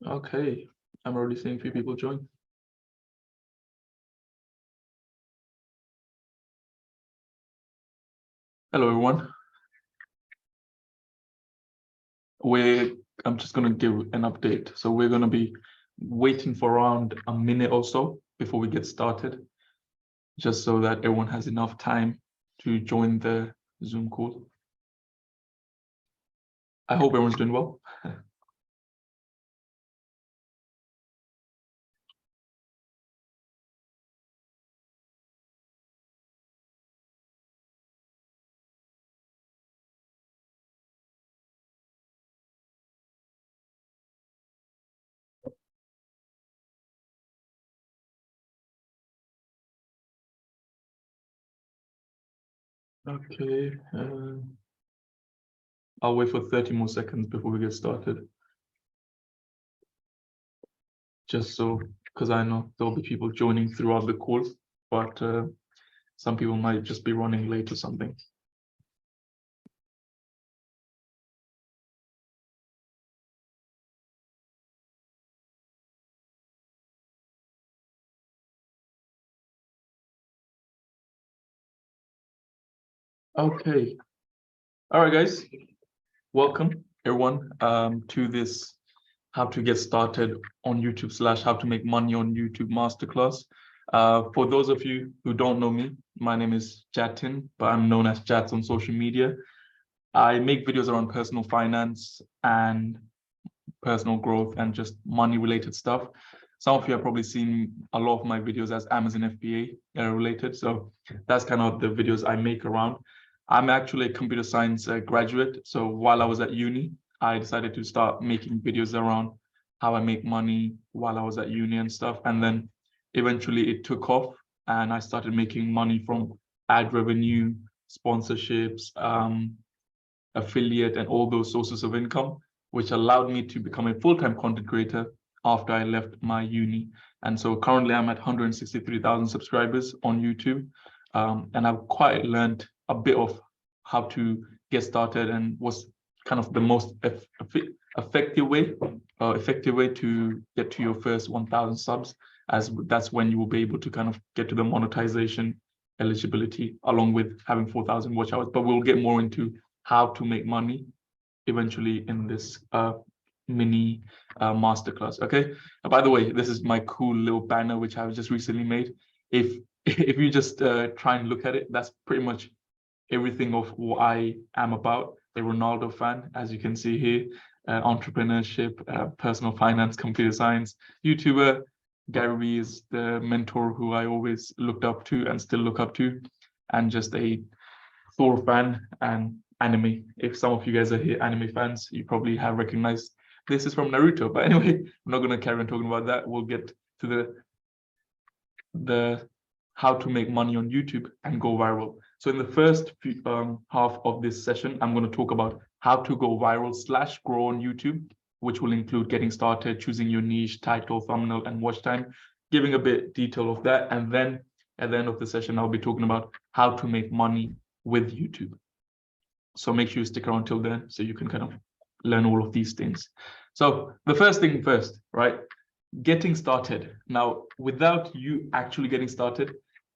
Okay, I'm already seeing a few people join. Hello, everyone. I'm just going to give an update. So we're going to be waiting for around a minute or so before we get started, just so that everyone has enough time to join the Zoom call. I hope everyone's doing well. Okay, I'll wait for 30 more seconds before we get started. Just so, because I know there'll be people joining throughout the call, but some people might just be running late or something. Okay. All right, guys. Welcome, everyone, to this how to get started on YouTube / how to make money on YouTube masterclass. For those of you who don't know me, my name is Jatin, but I'm known as Jats on social media. I make videos around personal finance and personal growth and just money related stuff. Some of you have probably seen a lot of my videos as Amazon FBA related. So that's kind of the videos I make around. I'm actually a computer science graduate. So while I was at uni, I decided to start making videos around how I make money while I was at uni and stuff. And then eventually it took off and I started making money from ad revenue, sponsorships, affiliate, and all those sources of income, which allowed me to become a full-time content creator after I left my uni. And so currently I'm at 163,000 subscribers on YouTube. And I've quite learned a bit of how to get started and what's kind of the most effective way to get to your first 1,000 subs, as that's when you will be able to kind of get to the monetization eligibility along with having 4,000 watch hours. But we'll get more into how to make money eventually in this mini masterclass. Okay. By the way, this is my cool little banner which I just recently made. If you just try and look at it, that's pretty much everything of what I am about. A Ronaldo fan, as you can see here, entrepreneurship, personal finance, computer science, YouTuber. Gary Vee is the mentor who I always looked up to and still look up to, and just a Thor fan and anime. If some of you guys are here anime fans, you probably have recognized this is from Naruto. But anyway, I'm not going to carry on talking about that. We'll get to the how to make money on YouTube and go viral. So in the first half of this session, I'm going to talk about how to go viral / grow on YouTube, which will include getting started, choosing your niche, title, thumbnail, and watch time, giving a bit detail of that. And then at the end of the session, I'll be talking about how to make money with YouTube. So make sure you stick around till then so you can kind of learn all of these things. So the first thing first, right? Getting started. Now, without you actually getting started,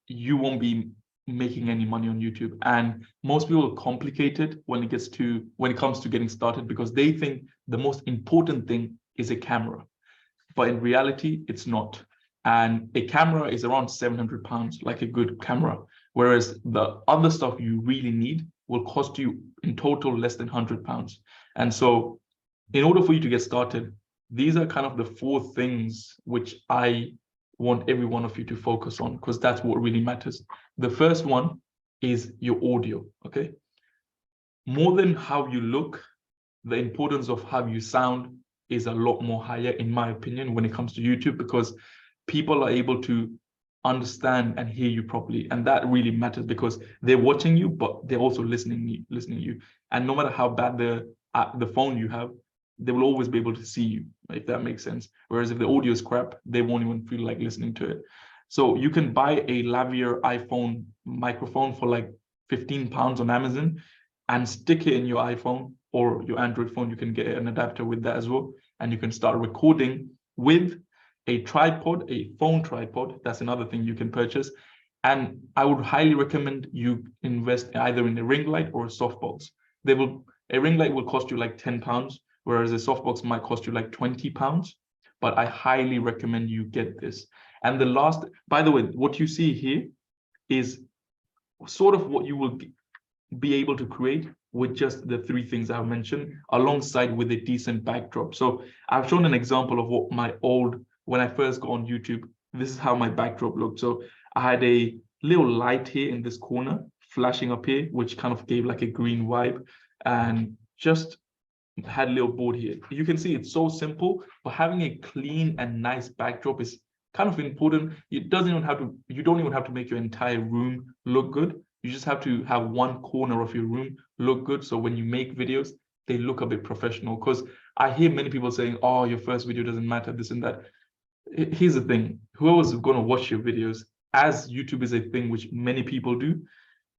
you won't be making any money on YouTube. And most people complicate it when it comes to getting started, because they think the most important thing is a camera. But in reality, it's not. And a camera is around 700 pounds, like a good camera. Whereas the other stuff you really need will cost you in total less than 100 pounds. And so in order for you to get started, these are kind of the 4 things which I want every one of you to focus on, because that's what really matters. The first one is your audio, okay? More than how you look, the importance of how you sound is a lot more higher, in my opinion, when it comes to YouTube, because people are able to understand and hear you properly. And that really matters, because they're watching you, but they're also listening to you. And no matter how bad the phone you have, they will always be able to see you, if that makes sense. Whereas if the audio is crap, they won't even feel like listening to it. So you can buy a lavalier iPhone microphone for like 15 pounds on Amazon and stick it in your iPhone or your Android phone. You can get an adapter with that as well, and you can start recording with a tripod, a phone tripod. That's another thing you can purchase. And I would highly recommend you invest either in a ring light or a softbox. A ring light will cost you like £10, whereas a softbox might cost you like £20. But I highly recommend you get this. And the last, by the way, what you see here is sort of what you will be able to create with just the three things I've mentioned, alongside with a decent backdrop. So I've shown an example of what when I first got on YouTube, this is how my backdrop looked. So I had a little light here in this corner flashing up here, which kind of gave like a green vibe, and just had a little board here. You can see it's so simple, but having a clean and nice backdrop is kind of important. You don't even have to make your entire room look good. You just have to have one corner of your room look good. So when you make videos, they look a bit professional. Because I hear many people saying, oh, your first video doesn't matter, this and that. Here's the thing, whoever's going to watch your videos, as YouTube is a thing which many people do,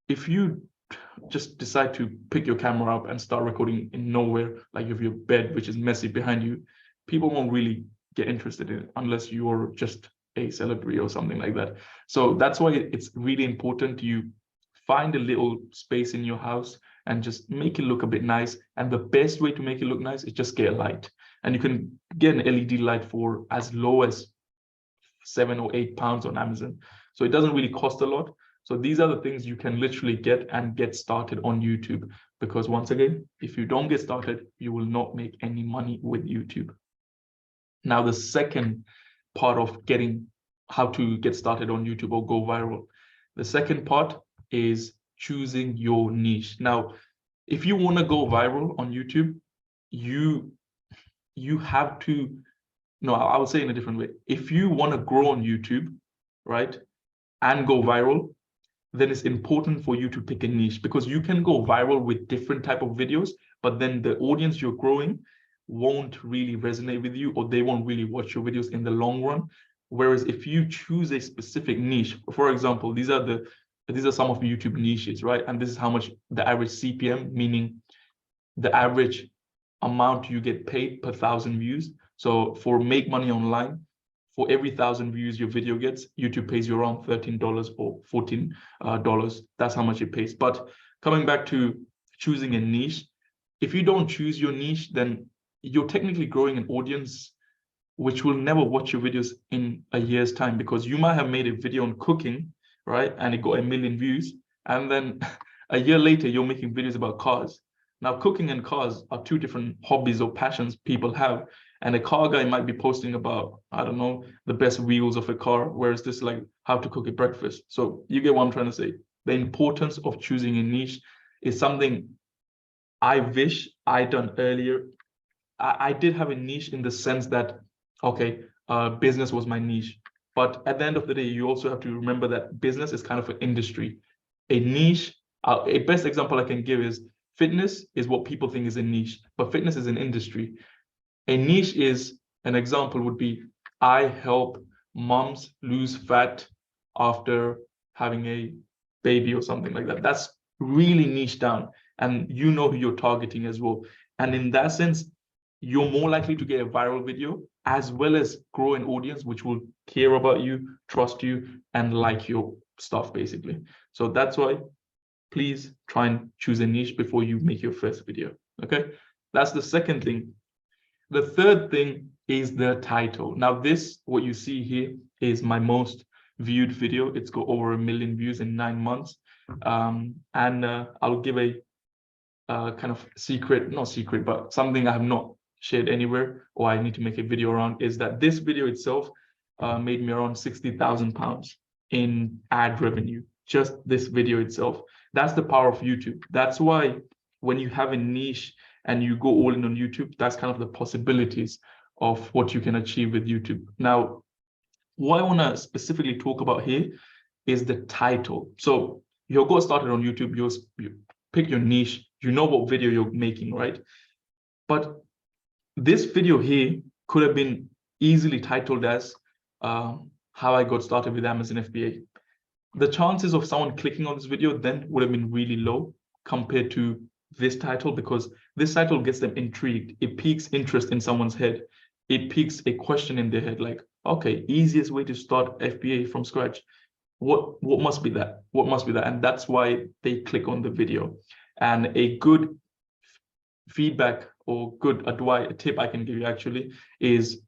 if you just decide to pick your camera up and start recording in nowhere, like if your bed, which is messy behind you, people won't really get interested in it unless you're just a celebrity or something like that. So that's why it's really important you find a little space in your house and just make it look a bit nice. And the best way to make it look nice is just get a light. And you can get an LED light for as low as £7 or £8 on Amazon. So it doesn't really cost a lot. So these are the things you can literally get and get started on YouTube. Because once again, if you don't get started, you will not make any money with YouTube. Now, the second part of how to get started on YouTube or go viral, the second part is choosing your niche. Now, if you want to go viral on YouTube, you have to, no, I would say in a different way. If you want to grow on YouTube, right, and go viral, then it's important for you to pick a niche, because you can go viral with different type of videos, but then the audience you're growing won't really resonate with you, or they won't really watch your videos in the long run. Whereas if you choose a specific niche, for example, these are some of YouTube niches, right? And this is how much the average CPM, meaning the average amount you get paid per 1,000 views. So for Make Money Online, for every 1,000 views your video gets, YouTube pays you around $13 or $14. That's how much it pays. But coming back to choosing a niche, if you don't choose your niche, then you're technically growing an audience which will never watch your videos in a year's time, because you might have made a video on cooking, right, and it got 1 million views, and then a year later you're making videos about cars. Now, cooking and cars are two different hobbies or passions people have, and a car guy might be posting about, I don't know, the best wheels of a car, whereas this is like how to cook a breakfast. So you get what I'm trying to say. The importance of choosing a niche is something I wish I'd done earlier. I did have a niche in the sense that, okay, business was my niche. But at the end of the day, you also have to remember that business is kind of an industry. A niche, a best example I can give is fitness is what people think is a niche, but fitness is an industry. A niche is, an example would be, I help moms lose fat after having a baby or something like that. That's really niche down, and you know who you're targeting as well. And in that sense, you're more likely to get a viral video as well as grow an audience which will care about you, trust you, and like your stuff, basically. So that's why please try and choose a niche before you make your first video. Okay, that's the second thing. The third thing is the title. Now, what you see here is my most viewed video. It's got over 1 million views in 9 months. I'll give a kind of secret, not secret, but something I have not shared anywhere, or I need to make a video around, is that this video itself made me around £60,000 in ad revenue. Just this video itself. That's the power of YouTube. That's why when you have a niche and you go all in on YouTube, that's kind of the possibilities of what you can achieve with YouTube. Now, what I want to specifically talk about here is the title. So you'll go started on YouTube, you pick your niche, you know what video you're making, right? But this video here could have been easily titled as how I got started with Amazon FBA. The chances of someone clicking on this video then would have been really low compared to this title, because This title gets them intrigued. It piques interest in someone's head. It piques a question in their head, like, okay, easiest way to start FBA from scratch. What must be that? What must be that? And that's why they click on the video. And a good feedback or good advice, a tip I can give you actually is,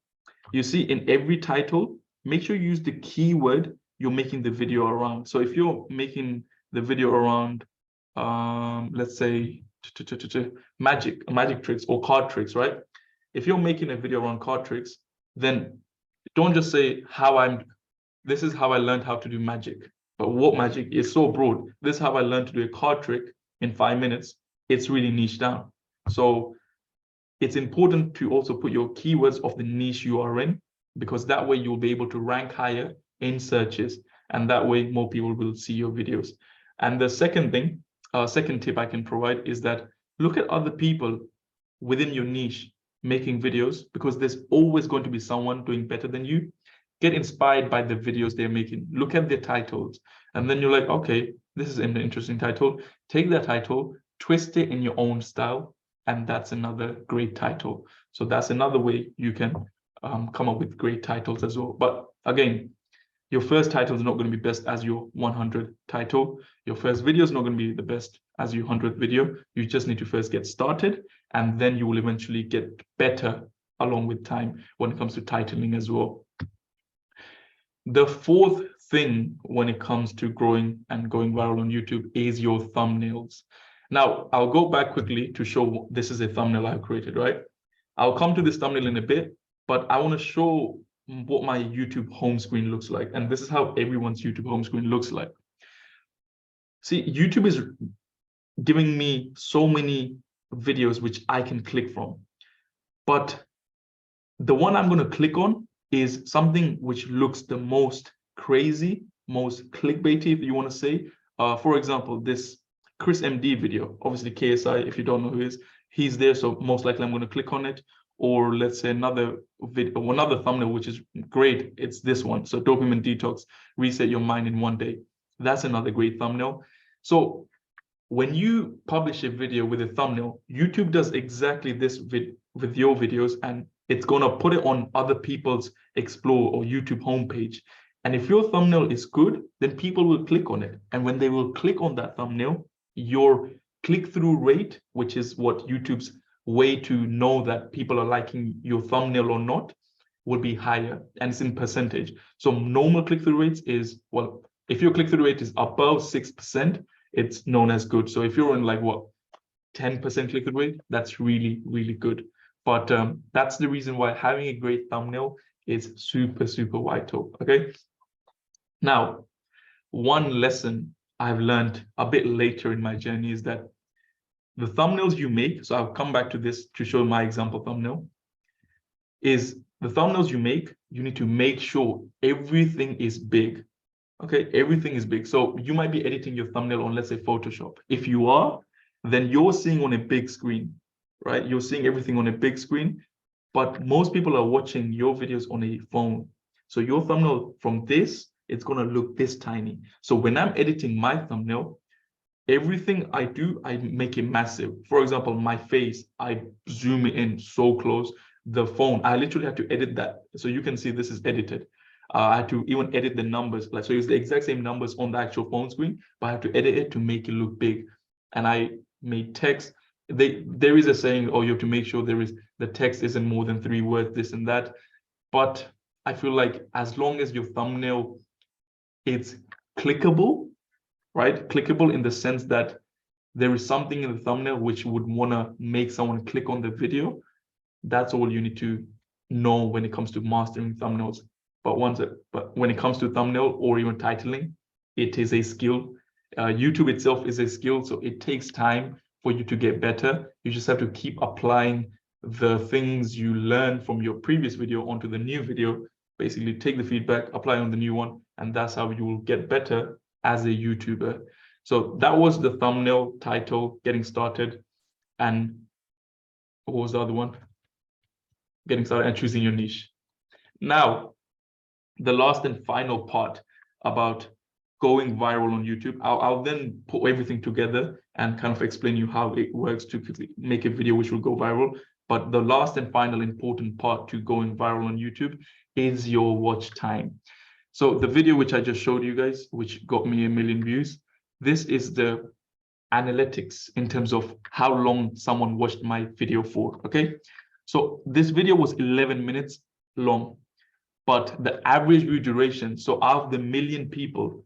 you see in every title, make sure you use the keyword you're making the video around. So if you're making the video around, let's say magic tricks or card tricks, right? If you're making a video around card tricks, then don't just say this is how I learned how to do magic. But what magic is so broad. This is how I learned to do a card trick in 5 minutes. It's really niche down. So it's important to also put your keywords of the niche you are in, because that way you'll be able to rank higher in searches, and that way more people will see your videos. And the second thing, second tip I can provide is that look at other people within your niche making videos, because there's always going to be someone doing better than you. Get inspired by the videos they're making. Look at their titles, and then you're like, okay, this is an interesting title. Take that title, twist it in your own style, and that's another great title. So that's another way you can come up with great titles as well. But again, your first title is not going to be best as your 100th title. Your first video is not going to be the best as your 100th video. You just need to first get started, and then you will eventually get better along with time when it comes to titling as well. The fourth thing when it comes to growing and going viral on YouTube is your thumbnails. Now, I'll go back quickly to show this is a thumbnail I've created, right? I'll come to this thumbnail in a bit, but I want to show what my YouTube home screen looks like. And this is how everyone's YouTube home screen looks like. See, YouTube is giving me so many videos which I can click from. But the one I'm going to click on is something which looks the most crazy, most clickbaity, if you want to say. For example, this Chris MD video, obviously KSI, if you don't know who he is, he's there. So most likely I'm going to click on it. Or let's say another video, another thumbnail, which is great. It's this one. So dopamine detox, reset your mind in 1 day. That's another great thumbnail. So when you publish a video with a thumbnail, YouTube does exactly this with your videos, and it's going to put it on other people's Explore or YouTube homepage. And if your thumbnail is good, then people will click on it. And when they will click on that thumbnail, your click-through rate, which is what YouTube's way to know that people are liking your thumbnail or not, will be higher, and it's in percentage. So normal click-through rates is, well, if your click-through rate is above 6%, it's known as good. So if you're in like what, 10% click-through rate, that's really, really good. But that's the reason why having a great thumbnail is super, super vital. Okay. Now, one lesson I've learned a bit later in my journey is that the thumbnails you make, so I'll come back to this to show my example thumbnail, is the thumbnails you make, you need to make sure everything is big. Okay, everything is big. So you might be editing your thumbnail on, let's say, Photoshop. If you are, then you're seeing on a big screen, right? You're seeing everything on a big screen, but most people are watching your videos on a phone. So your thumbnail from this, it's going to look this tiny. So when I'm editing my thumbnail, everything I do, I make it massive. For example, my face, I zoom it in so close. The phone, I literally have to edit that. So you can see this is edited. I had to even edit the numbers. Like, so it's the exact same numbers on the actual phone screen, but I have to edit it to make it look big. And I made text. There is a saying, oh, you have to make sure the text isn't more than 3 words, this and that. But I feel like as long as your thumbnail, it's clickable, right? Clickable in the sense that there is something in the thumbnail which would want to make someone click on the video. That's all you need to know when it comes to mastering thumbnails. But when it comes to thumbnail or even titling, it is a skill. YouTube itself is a skill, so it takes time for you to get better. You just have to keep applying the things you learn from your previous video onto the new video. Basically, take the feedback, apply on the new one, and that's how you will get better as a YouTuber. So that was the thumbnail, title, getting started. And what was the other one? Getting started and choosing your niche. Now, the last and final part about going viral on YouTube. I'll then put everything together and kind of explain you how it works to make a video which will go viral. But the last and final important part to going viral on YouTube is your watch time. So the video which I just showed you guys, which got me 1 million views, this is the analytics in terms of how long someone watched my video for, okay? So this video was 11 minutes long, but the average view duration, so out of the 1 million people,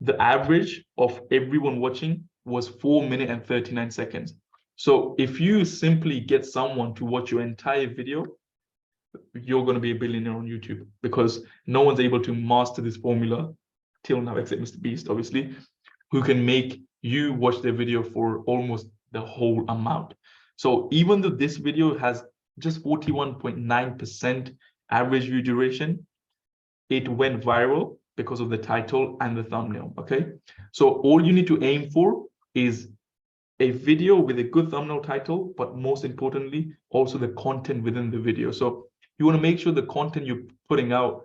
the average of everyone watching was 4 minutes and 39 seconds. So if you simply get someone to watch your entire video, you're going to be a billionaire on YouTube, because no one's able to master this formula till now, except Mr. Beast, obviously, who can make you watch their video for almost the whole amount. So even though this video has just 41.9% average view duration, it went viral because of the title and the thumbnail, okay? So all you need to aim for is a video with a good thumbnail title, but most importantly, also the content within the video. So you want to make sure the content you're putting out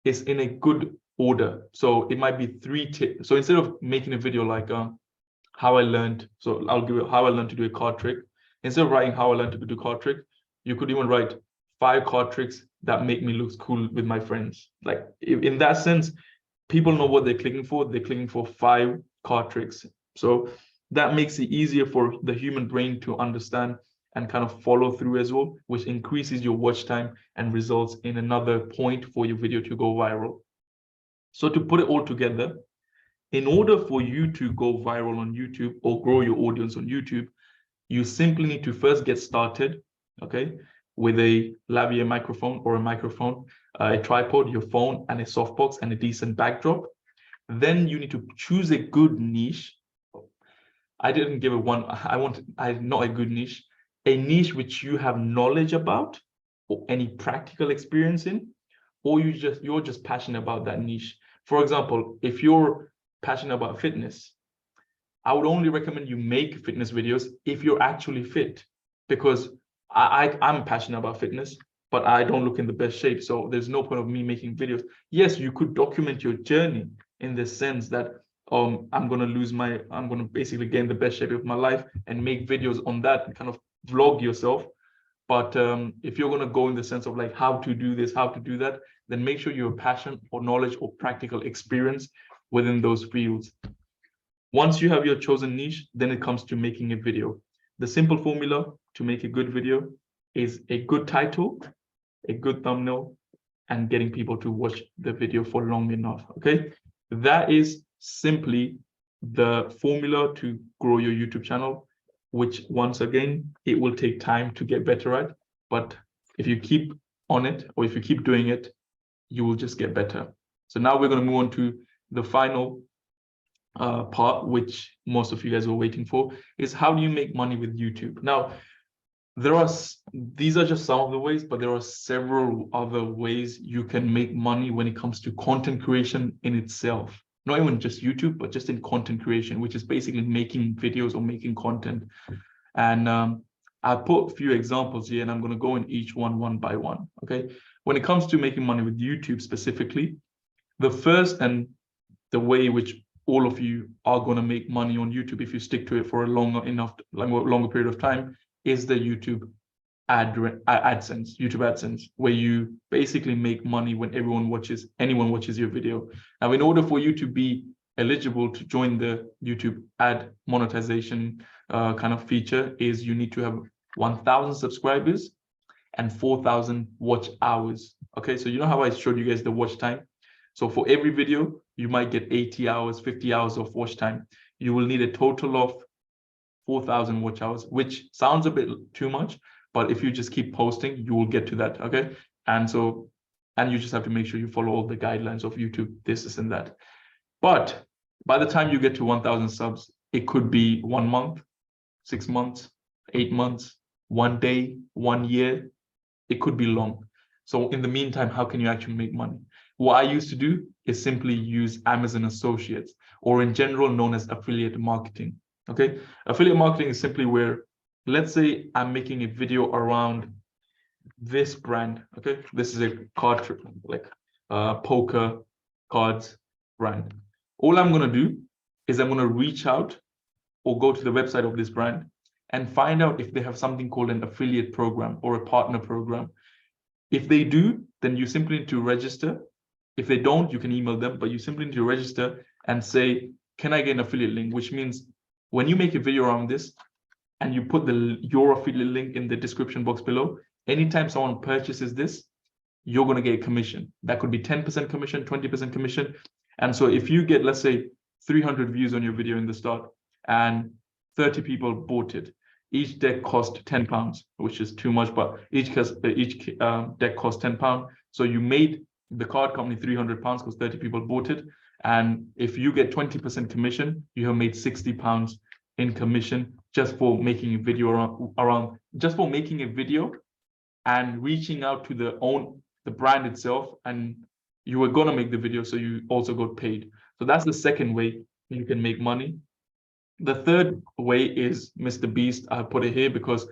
is in a good order. So it might be 3 tips. So instead of making a video like how I learned, so I'll give you how I learned to do a card trick. Instead of writing how I learned to do a card trick, you could even write 5 card tricks that make me look cool with my friends. Like in that sense, people know what they're clicking for. They're clicking for 5 card tricks. So that makes it easier for the human brain to understand and kind of follow through as well, which increases your watch time and results in another point for your video to go viral. So to put it all together, in order for you to go viral on YouTube or grow your audience on YouTube, you simply need to first get started, okay, with a lavalier microphone or a microphone, a tripod, your phone, and a softbox and a decent backdrop. Then you need to choose a good niche. I didn't give it one. Not a good niche, a niche which you have knowledge about or any practical experience in, or you're just passionate about that niche. For example, if you're passionate about fitness, I would only recommend you make fitness videos if you're actually fit, because I'm passionate about fitness, but I don't look in the best shape. So there's no point of me making videos. Yes, you could document your journey in the sense that I'm going to basically gain the best shape of my life and make videos on that and kind of vlog yourself. But if you're going to go in the sense of like how to do this, how to do that, then make sure you have passion or knowledge or practical experience within those fields. Once you have your chosen niche, then it comes to making a video. The simple formula to make a good video is a good title, a good thumbnail, and getting people to watch the video for long enough, okay? That is simply the formula to grow your YouTube channel, which once again, it will take time to get better at, but if you keep on it, or if you keep doing it, you will just get better. So now we're going to move on to the final part, which most of you guys were waiting for, is how do you make money with YouTube? Now, these are just some of the ways, but there are several other ways you can make money when it comes to content creation in itself. Not even just YouTube, but just in content creation, which is basically making videos or making content. And I put a few examples here, and I'm going to go in each one by one, okay? When it comes to making money with YouTube specifically, the first and the way which all of you are going to make money on YouTube if you stick to it for a longer period of time is the YouTube AdSense, where you basically make money when anyone watches your video. Now, in order for you to be eligible to join the YouTube ad monetization kind of feature, is you need to have 1,000 subscribers and 4,000 watch hours. Okay, so you know how I showed you guys the watch time? So for every video, you might get 80 hours, 50 hours of watch time. You will need a total of 4,000 watch hours, which sounds a bit too much, but if you just keep posting, you will get to that, okay? And you just have to make sure you follow all the guidelines of YouTube, this and that. But by the time you get to 1,000 subs, it could be 1 month, 6 months, 8 months, 1 day, 1 year. It could be long. So in the meantime, how can you actually make money? What I used to do is simply use Amazon Associates, or in general known as affiliate marketing. Okay, affiliate marketing is simply where, let's say I'm making a video around this brand. Okay, this is a card, like poker cards brand, all I'm going to do is I'm going to reach out or go to the website of this brand and find out if they have something called an affiliate program or a partner program. If they do, then you simply need to register. If they don't, you can email them, but you simply need to register and say, can I get an affiliate link? Which means when you make a video around this and you put your affiliate link in the description box below, anytime someone purchases this, you're going to get a commission. That could be 10% commission, 20% commission. And so if you get, let's say, 300 views on your video in the start and 30 people bought it, each deck cost £10, which is too much, but each deck cost £10. So you made the card company £300 because 30 people bought it. And if you get 20% commission, you have made £60 in commission just for making a video just for making a video and reaching out to the brand itself. And you were going to make the video, so you also got paid. So that's the second way you can make money. The third way is Mr. Beast. I put it here because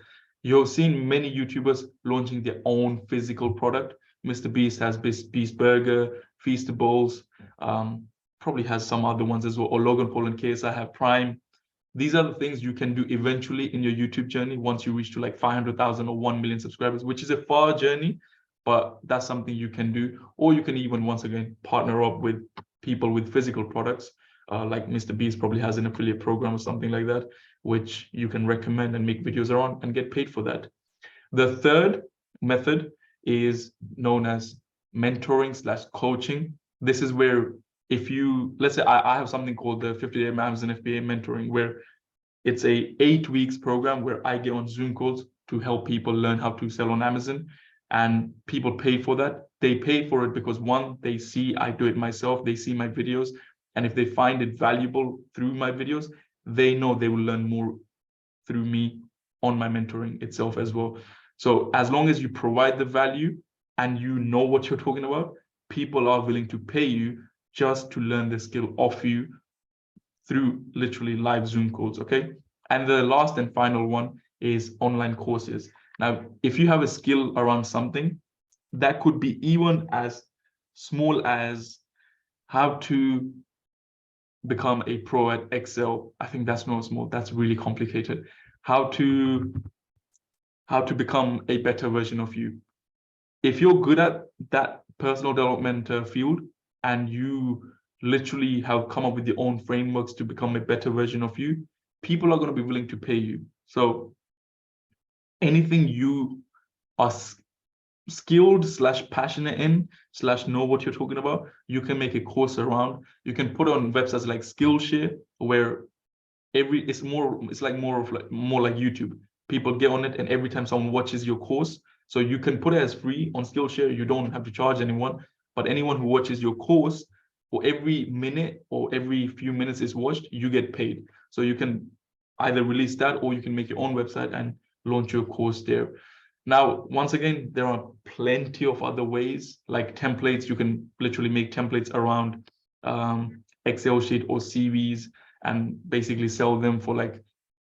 you've seen many YouTubers launching their own physical product. Mr. Beast has Beast Burger, Feastables, probably has some other ones as well, or Logan Paul and KSI have Prime. These are the things you can do eventually in your YouTube journey once you reach to like 500,000 or 1 million subscribers, which is a far journey, but that's something you can do. Or you can even, once again, partner up with people with physical products. Like Mr. Beast probably has an affiliate program or something like that, which you can recommend and make videos around and get paid for that. The third method is known as mentoring / coaching. This is where let's say I have something called the 50-day Amazon FBA mentoring, where it's a 8 weeks program where I get on Zoom calls to help people learn how to sell on Amazon, and people pay for that. They pay for it because one, they see I do it myself, they see my videos, and if they find it valuable through my videos, they know they will learn more through me on my mentoring itself as well. So as long as you provide the value and you know what you're talking about, people are willing to pay you just to learn the skill off you through literally live Zoom calls, okay? And the last and final one is online courses. Now, if you have a skill around something, that could be even as small as how to become a pro at Excel. I think that's not small, that's really complicated. How to become a better version of you. If you're good at that personal development field and you literally have come up with your own frameworks to become a better version of you, people are going to be willing to pay you. So anything you are skilled / passionate in / know what you're talking about, you can make a course around. You can put on websites like Skillshare, where it's more like YouTube. People get on it, and every time someone watches your course, so you can put it as free on Skillshare. You don't have to charge anyone, but anyone who watches your course, for every minute or every few minutes it's watched, you get paid. So you can either release that, or you can make your own website and launch your course there. Now, once again, there are plenty of other ways, like templates. You can literally make templates around Excel sheet or CVs and basically sell them for like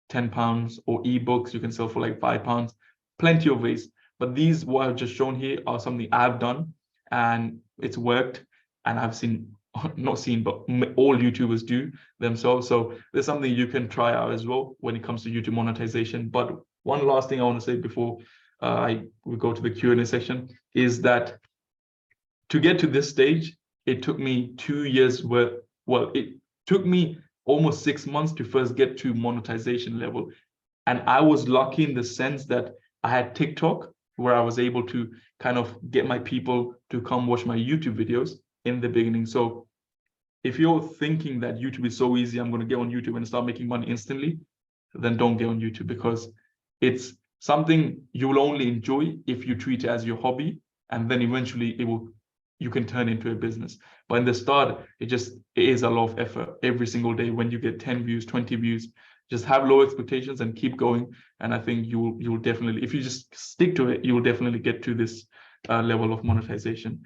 £10, or ebooks you can sell for like £5. Plenty of ways. But these, what I've just shown here, are something I've done and it's worked. And I've seen, not seen, but all YouTubers do themselves. So there's something you can try out as well when it comes to YouTube monetization. But one last thing I want to say before we go to the Q&A section is that to get to this stage, it took me 2 years it took me almost 6 months to first get to monetization level. And I was lucky in the sense that I had TikTok, where I was able to kind of get my people to come watch my YouTube videos in the beginning. So if you're thinking that YouTube is so easy, I'm going to get on YouTube and start making money instantly, then don't get on YouTube, because it's something you will only enjoy if you treat it as your hobby, and then eventually you can turn into a business. But in the start, it is a lot of effort every single day. When you get 10 views, 20 views, just have low expectations and keep going. And I think you'll definitely, if you just stick to it, you will definitely get to this level of monetization.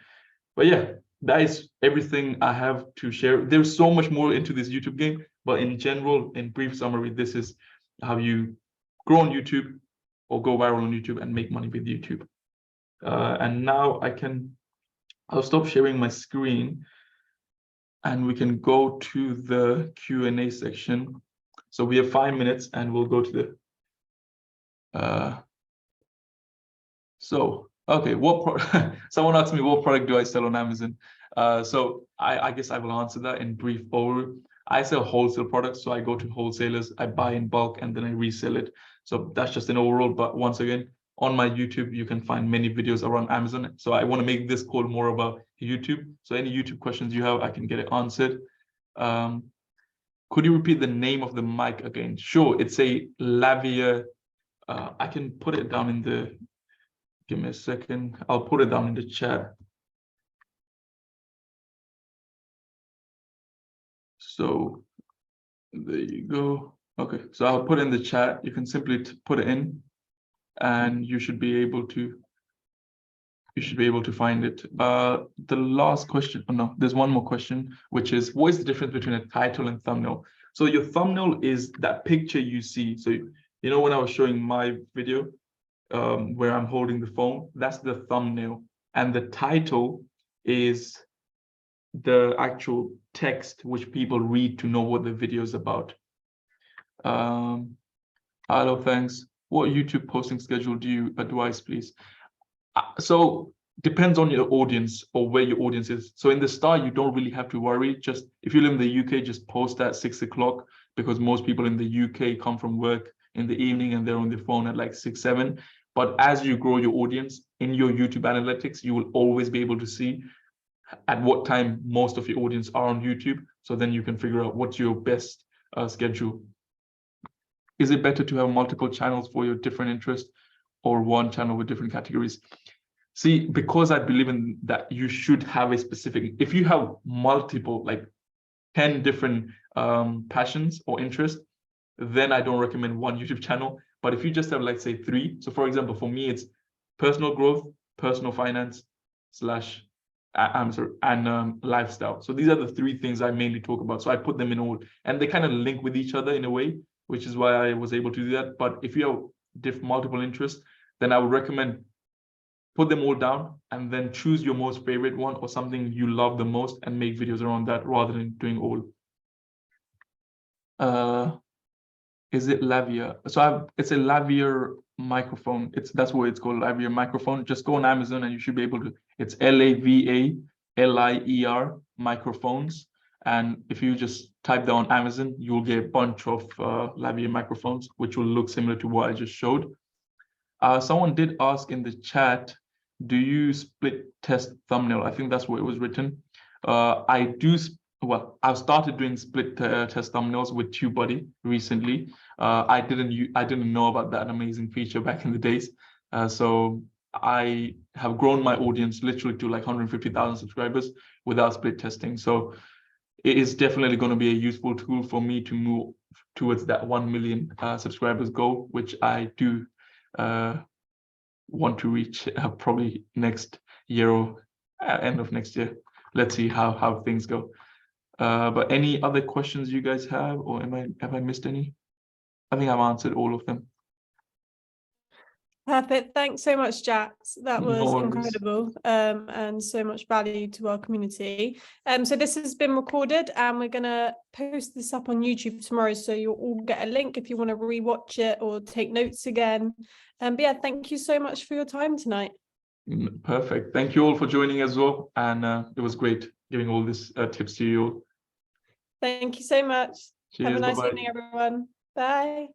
But yeah, that is everything I have to share. There's so much more into this YouTube game, but in general, in brief summary, this is how you grow on YouTube or go viral on YouTube and make money with YouTube. And now I'll stop sharing my screen and we can go to the Q&A section. So we have 5 minutes and we'll go to the, okay, someone asked me what product do I sell on Amazon? So I guess I will answer that in brief overview. I sell wholesale products, so I go to wholesalers, I buy in bulk, and then I resell it. So that's just an overall, but once again, on my YouTube, you can find many videos around Amazon. So I want to make this call more about YouTube. So any YouTube questions you have, I can get it answered. Could you repeat the name of the mic again? Sure, it's a Lavia. I can put it down in the, give me a second. I'll put it down in the chat. So there you go. Okay, so I'll put in the chat. You can simply put it in, and you should be able to find it. The last question, oh no, there's one more question, which is, what is the difference between a title and thumbnail? So your thumbnail is that picture you see. So you know when I was showing my video where I'm holding the phone, that's the thumbnail, and the title is the actual text which people read to know what the video is about. Hello, thanks. What YouTube posting schedule do you advise, please? So depends on your audience or where your audience is. So in the start, you don't really have to worry. Just if you live in the UK, just post at 6 o'clock, because most people in the UK come from work in the evening and they're on their phone at like 6, 7. But as you grow your audience in your YouTube analytics, you will always be able to see at what time most of your audience are on YouTube. So then you can figure out what's your best schedule. Is it better to have multiple channels for your different interests or one channel with different categories? See, because I believe in that, you should have a specific, if you have multiple, like 10 different passions or interests, then I don't recommend one YouTube channel. But if you just have, like, say 3, so for example, for me, it's personal growth, personal finance and lifestyle. So these are the 3 things I mainly talk about. So I put them in all, and they kind of link with each other in a way, which is why I was able to do that. But if you have multiple interests, then I would recommend put them all down and then choose your most favorite one or something you love the most and make videos around that rather than doing all. Is it Lavia? So it's a Lavia microphone. That's what it's called, Lavia microphone. Just go on Amazon and you should be able to. It's LAVALIER microphones. And if you just type that on Amazon, you will get a bunch of Lavia microphones, which will look similar to what I just showed. Someone did ask in the chat, do you split test thumbnail? I think that's what it was written. I do. Well, I've started doing split test thumbnails with TubeBuddy recently. I didn't know about that amazing feature back in the days. So I have grown my audience literally to like 150,000 subscribers without split testing. So it is definitely going to be a useful tool for me to move towards that 1 million subscribers goal, which I do want to reach probably next year or end of next year. Let's see how things go. But any other questions you guys have, or have I missed any? I think I've answered all of them. Perfect. Thanks so much, Jax. That was incredible, and so much value to our community. So this has been recorded and we're going to post this up on YouTube tomorrow, so you'll all get a link if you want to rewatch it or take notes again. But yeah, thank you so much for your time tonight. Perfect. Thank you all for joining as well. And it was great giving all these tips to you all. Thank you so much. Cheers, have a nice bye-bye. evening, everyone. Bye.